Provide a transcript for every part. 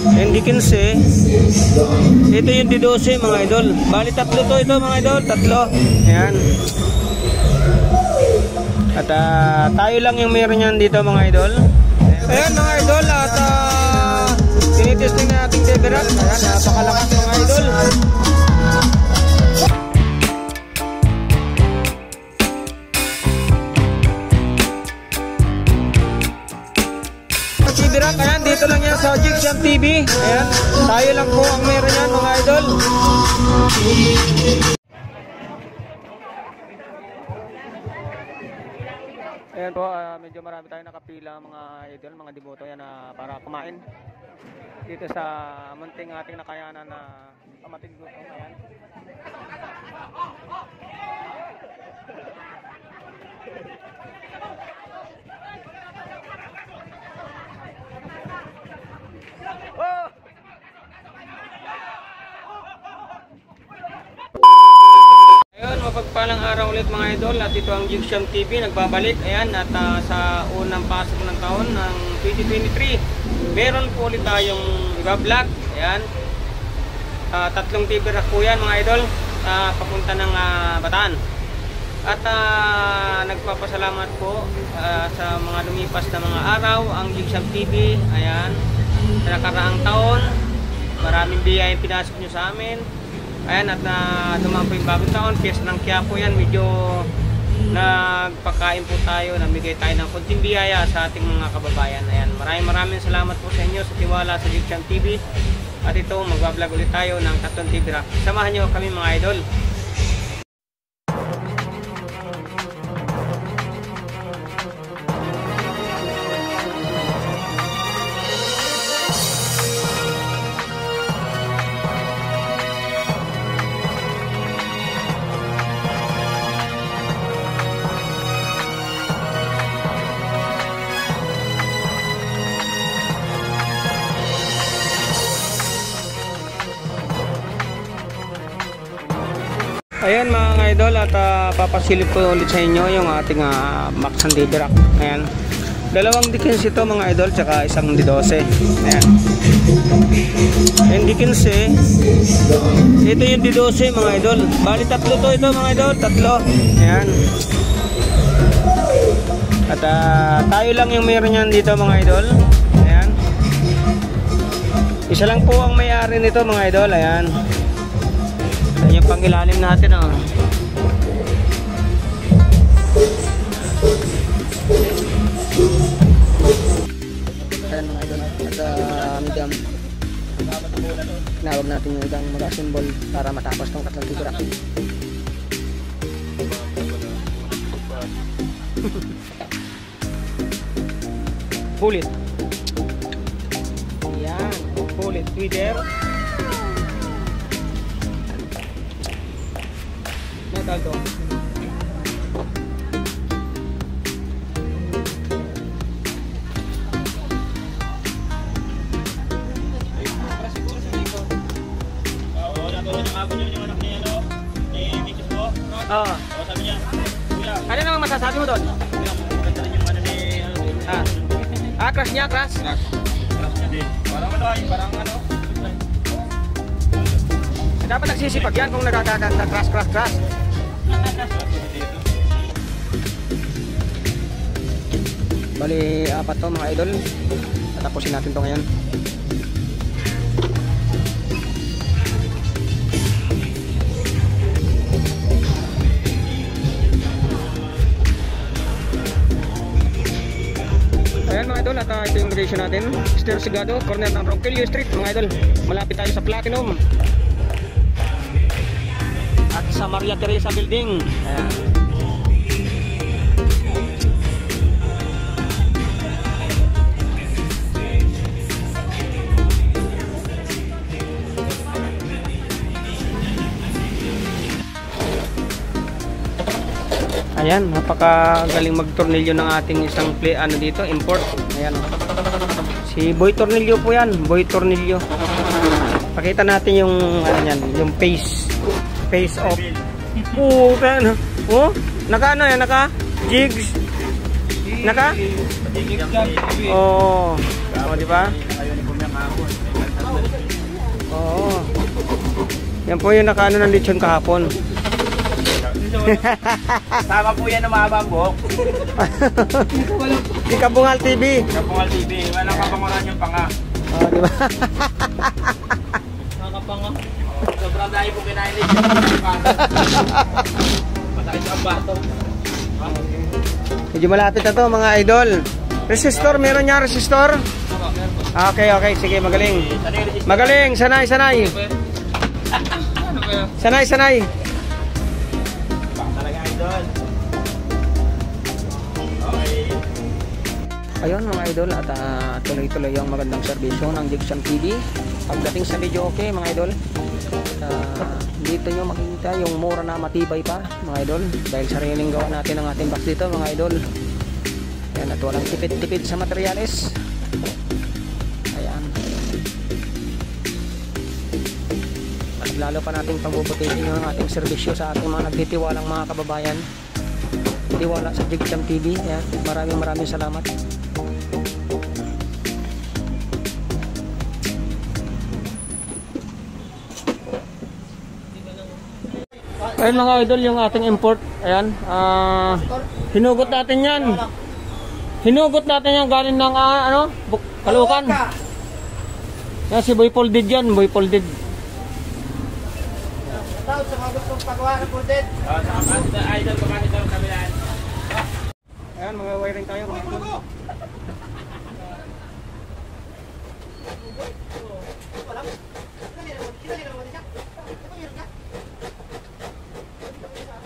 Hindi 15. Ito yung D12 mga idol. Bali tatlo to ito mga idol. Tatlo. Ayan. At tayo lang yung meron yan dito mga idol. Ayan mga idol. At tinitesting na ating Deverak. Ayan, napakalakas mga idol. Deverak, ayan, dito lang yan sa Jigsam TV. Ayan, tayo lang po ang meron yan mga idol. Ayan po, medyo marami tayong nakapila mga idol, mga deboto yan para kumain dito sa munting ating nakayanan na kamating gutom. Ayan. Oh! Ayun, mapagpalang araw ulit mga idol at ito ang Jigsam TV nagbabalik. Ayan, at sa unang pasok ng taon ng 2023 meron po ulit tayong iba-vlog. Ayan, tatlong Deverak po yan mga idol, papunta ng Bataan. At nagpapasalamat po sa mga lumipas na mga araw ang Jigsam TV. Ayan, sa nakaraang taon maraming biyaya yung pinasok nyo sa amin. Ayan, at dumaan po yung bagong taon, Fiesta ng Quiapo yan, medyo nagpakain po tayo, namigay tayo ng konting biyaya sa ating mga kababayan. Ayan, maraming salamat po sa inyo sa tiwala sa Jigsam TV. At ito, magbablog ulit tayo ng tatlong Deverak. Samahan nyo kami mga idol. Ayan mga idol, at papasilip ko ulit sa inyo yung ating Maxan Deverak. Ayan, dalawang D15 ito mga idol, tsaka isang D12. Ayan, yung D15, ito yung D12 mga idol. Bali tatlo to ito mga idol, tatlo. Ayan, at tayo lang yung meron yan dito mga idol. Ayan, isa lang po ang may-ari nito mga idol. Ayan, yung pangilalim natin Ayan mga idol, at medium tinawag natin yung ibang mag-assemble para matapos tong tatlong Deverak. Pulit. Ayan, pulit tweeter. Metal to. Ano naman masasabi mo doon? Crash niya, crash. Parang ano? Dapat nagsisipag yan kung nagkaka-crash. Bali, apat to mga idol. Tatapusin natin to ngayon. Ayan mga idol, at ito yung location natin, Estero Sigado, corner ng Ronquillo Street mga idol. Malapit tayo sa Platinum at sa Maria Teresa Building. Ayan. Ayan, napakagaling magtornilyo ng ating isang dito, import. Ayan, si Boy Tornilyo po yan, Boy Tornilyo. Pakita natin yung yung face off. Puta, oh, naka yan, naka jigs. Naka? Oh, di ba? Yan po yung nakaano ng lechon kahapon. Tama po yan ng mahabang buhok. Di Kabungal TV. Kabungal TV. Walang kapangunan yung panga. Oh, di ba? Nakapanga. Sobrang dahil po kinain lechon. Matay sa bato. Medyo malapit na to mga idol. Resistor, meron niya resistor? Okay, okay. Sige, magaling. Magaling, sanay, sanay. Sanay, sanay. Talaga idol. Okay. Ayun mga idol, at tuloy-tuloy ang magandang serbisyo ng Jigsam TV. Pagdating sa video, okay mga idol. Dito nyo makikita yung mura na matibay pa mga idol. Dahil sariling gawa natin ang ating box dito mga idol. Ayan, at walang tipid-tipid sa materyales. Ayan. At lalo pa nating pagbubutihin yung ating serbisyo sa ating mga nagtitiwalang mga kababayan. Tiwala sa Jigsam TV. Ayan, maraming salamat. Ayun mga idol, yung ating import. Ayan, hinugot natin yan. Hinugot natin yan galing ng Caloocan. Yan si Boy Folded yan, Boy Folded. Tawag sa mga gustong pagawa ng folded. Sa idol ko kanito ang kabilaan. Ayan, mga wiring tayo mga idol.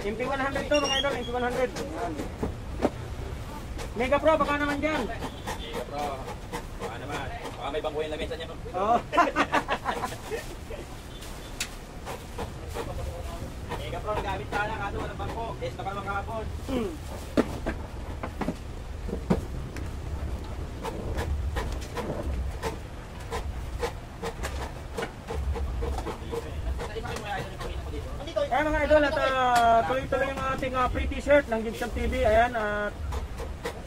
MP100 to mga idol, MP100. Mega Pro, baka naman dyan. Mega Pro. Baka naman. Baka may bangko yung lamesa niya. Oo. Mega Pro, nagamit sana kaso walang bangko. Test na ka naman kahapon. Ayan mga idol, at tuloy-tuloy yung ating free t-shirt ng Jigsam TV. Ayan, at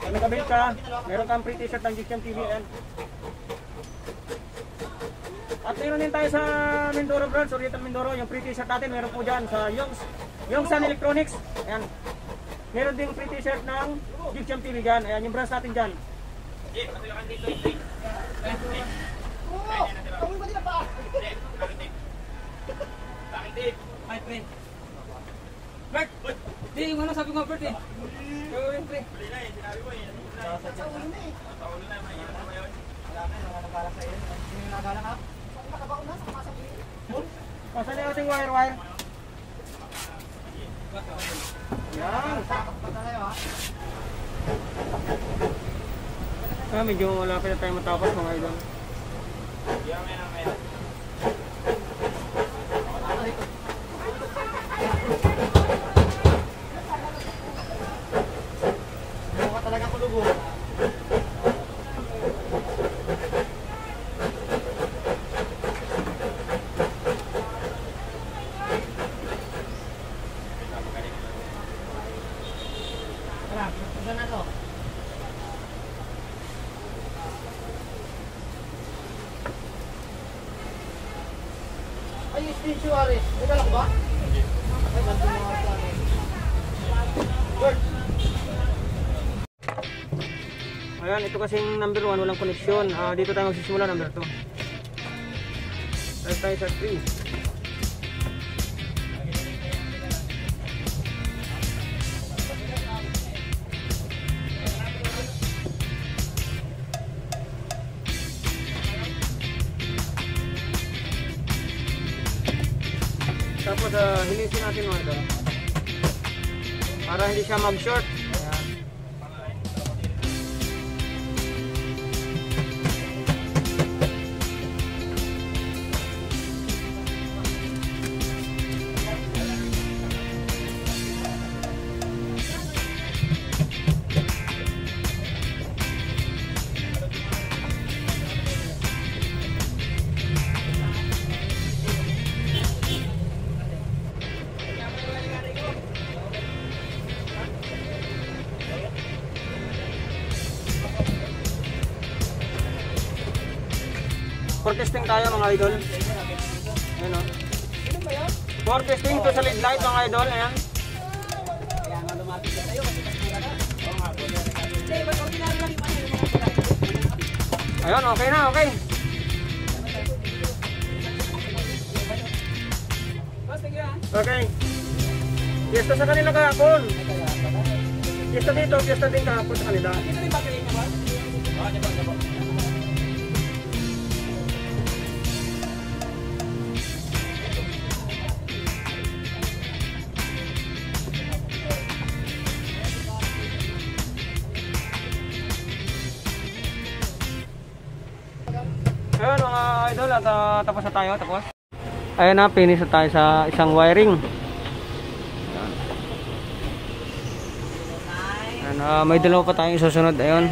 nagabit ka, meron kang free t-shirt ng Jigsam TV. Ayan. At meron din tayo sa Mindoro branch, Oriental Mindoro. Yung free t-shirt natin, meron po dyan sa yung Sun Electronics. Ayan. Meron din free t-shirt ng Jigsam TV dyan. Ayan, yung branch natin dyan. Ay, pre. Bert! Di, yung ano sabi ko Bert eh. Gawin pre. Huli na eh, sinabi mo eh. Sa ulo na eh. Sa ulo na, may hirap na ba yun? Wala na, nakagalak sa iyo. Hindi yung nakagalak ha? Nakabaon na, sa kamasang Saan yung ating wire? Yan. Sakap pa tayo ha? Medyo malapit na tayo matapos mga idol. Yan, may. Talaga kulugo. Saan na to? Ay, spiritualis. May dala ko ba? Ay, bantu mo nga ito. Bert. Ayan, ito kasing number 1, walang koneksyon. Dito tayo magsisimula, number 2. Start tayo sa 3. Tapos hilisin natin mga ito para hindi siya mag-short. Ayan. For testing tayo mga idol. Ayan o. Ano ba yun? For testing to sa lead light mga idol. Ayan. Kaya nga lumapit na tayo kasi kasira na. Oo nga po. Hindi, ba't ordinary lang yung ano yung mga sira? Ayun, okay na, okay. Okay. Piyesta sa kanila kahapon. Piyesta dito, piyesta din kahapon sa kanila. Dito rin battery niya ba? Oo, niya ba? Ayun mga idol, at tapos na tayo, tapos. Ayun na, finish na tayo sa isang wiring. Ayun, may dalawa pa tayong susunod, ayun.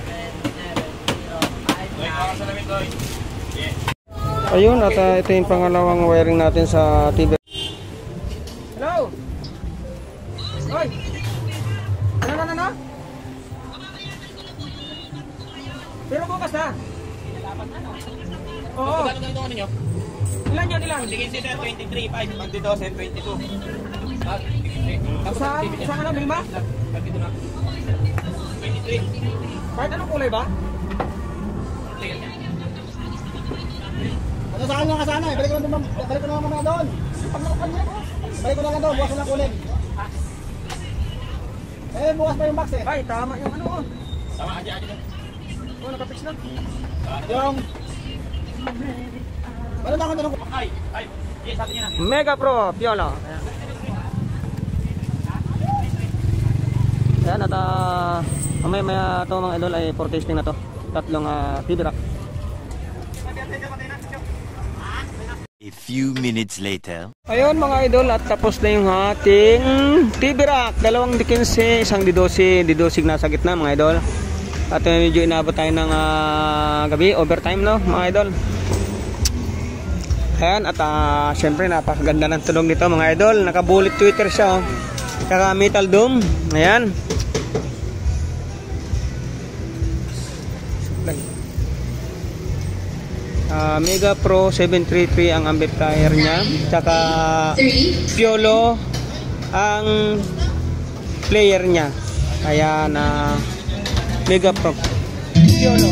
Ayun, at ito yung pangalawang wiring natin sa TV. Hello! Hoy! Ano? Pero bukas na. Oo. Magkano ganito ano nyo? Ilan yan, ilan? Tingin si sir, 23.5. Pag dito, sir, 22. Saan ano, Bilma? Pag dito na. 23. Kahit anong kulay ba? Ano saan nga sana? Balik ko na naman doon. Pag nakupan niya, balik ko na lang doon. Bukas na lang kulit. Eh, bukas pa yung box eh. Ay, tama yung ano oh. Tama, aja doon. Oh, nakapix na. Yung... Ano na ako tanong ko? Ay, yes, sabi niya na. Mega Pro Piolo. Ayan, at mamaya ito mga idol ay for testing na to. Tatlong TV rack. A few minutes later. Ayun mga idol, at tapos na yung ating TV rack. Dalawang D15, isang D12, D12 nasa gitna mga idol. At medyo inabot tayo ng gabi, overtime no mga idol. Ayan, at syempre napakaganda ng tunog nito mga idol. Naka-bullet tweeter siya oh. Kaka metal dome. Ayan. Mega Pro 733 ang amplifier niya. Tsaka Piolo ang player niya. Kaya na Mega Pro Piolo.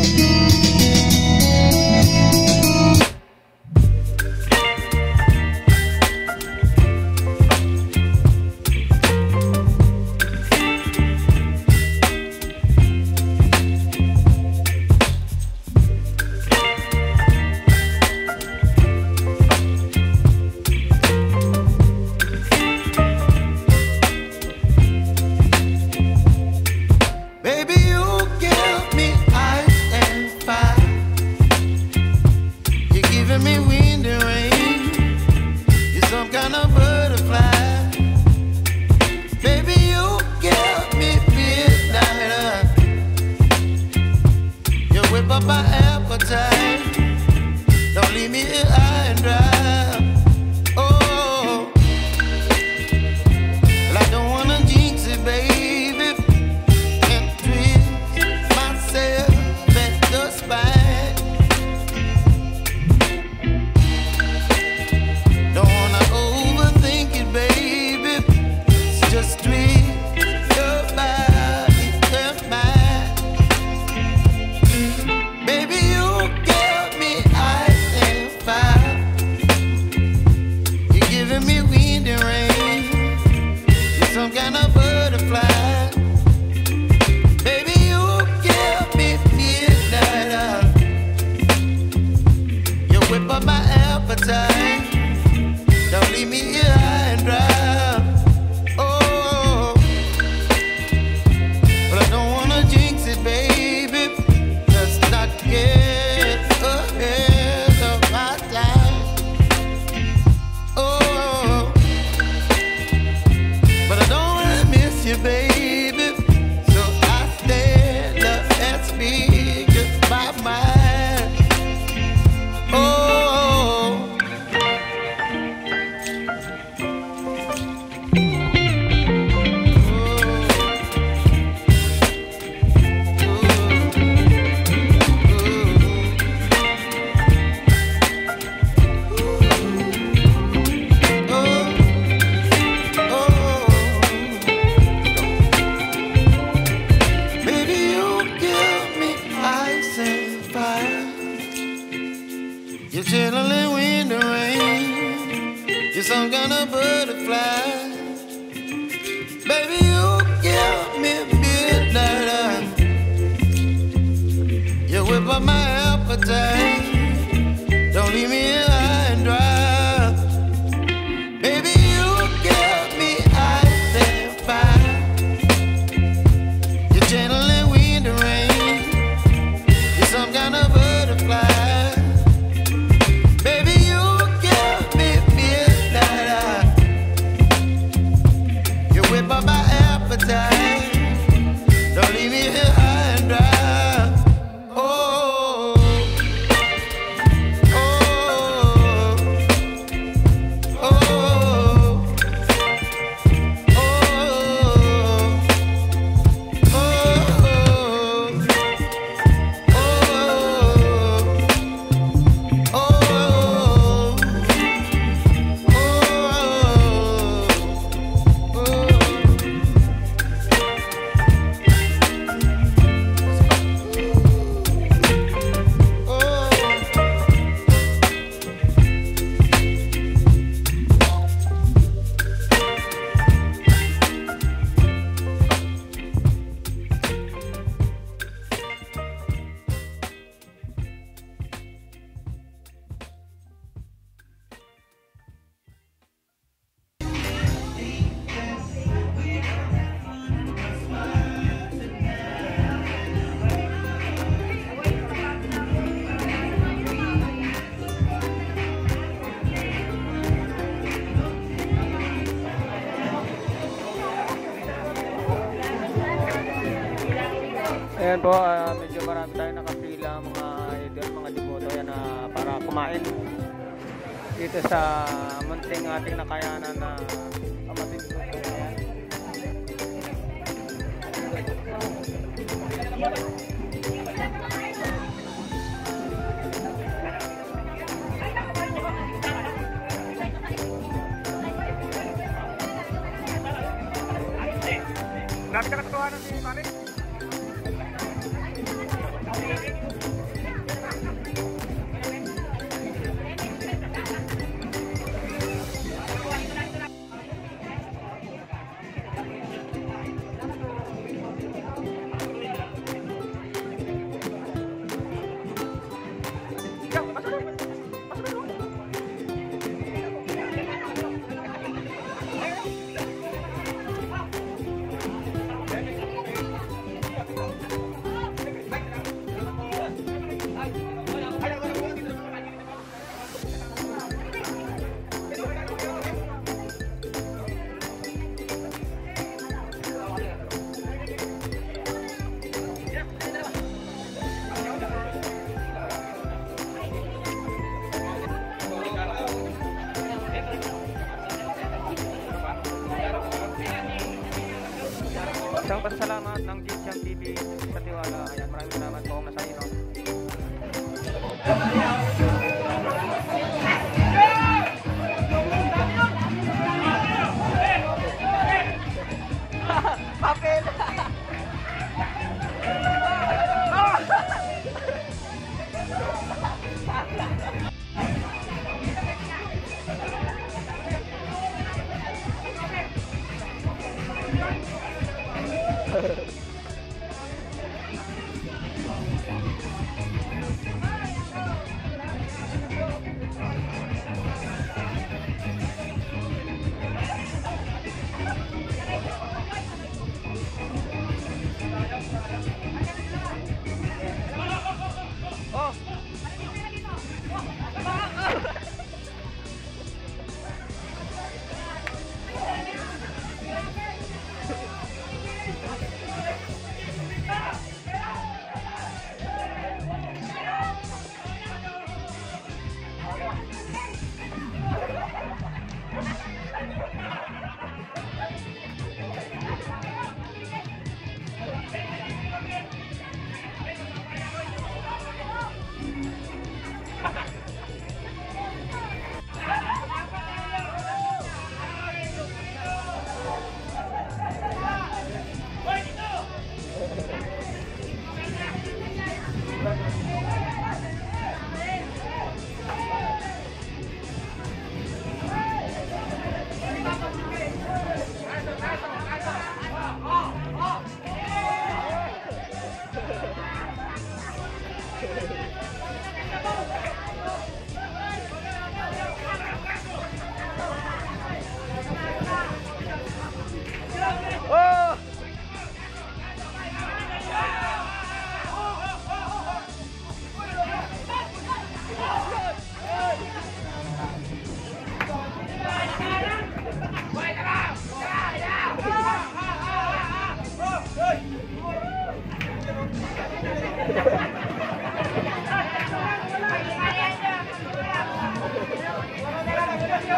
You're chilling wind and rain. You're some kind of butterfly. Baby, you give me midnight. You whip up my appetite. Don't leave me here high and dry. Baby, you give me ice and fire. You're channeling wind and rain. You're some kind of butterfly. Baby, you give me midnight. You whip up my appetite. Don't leave me here high and dry. Ayan po, medyo marami tayo nakapila mga idol, mga devoto yan para kumain dito sa munting ating nakayanan na kamating grupo. Ayan. Grabe ka katuwanan si Mari. Isang pasalamat ng Gypsum TV sa tiwala. Ayan, maraming salamat po nasa inyo. Papel! Ha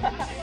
ha ha!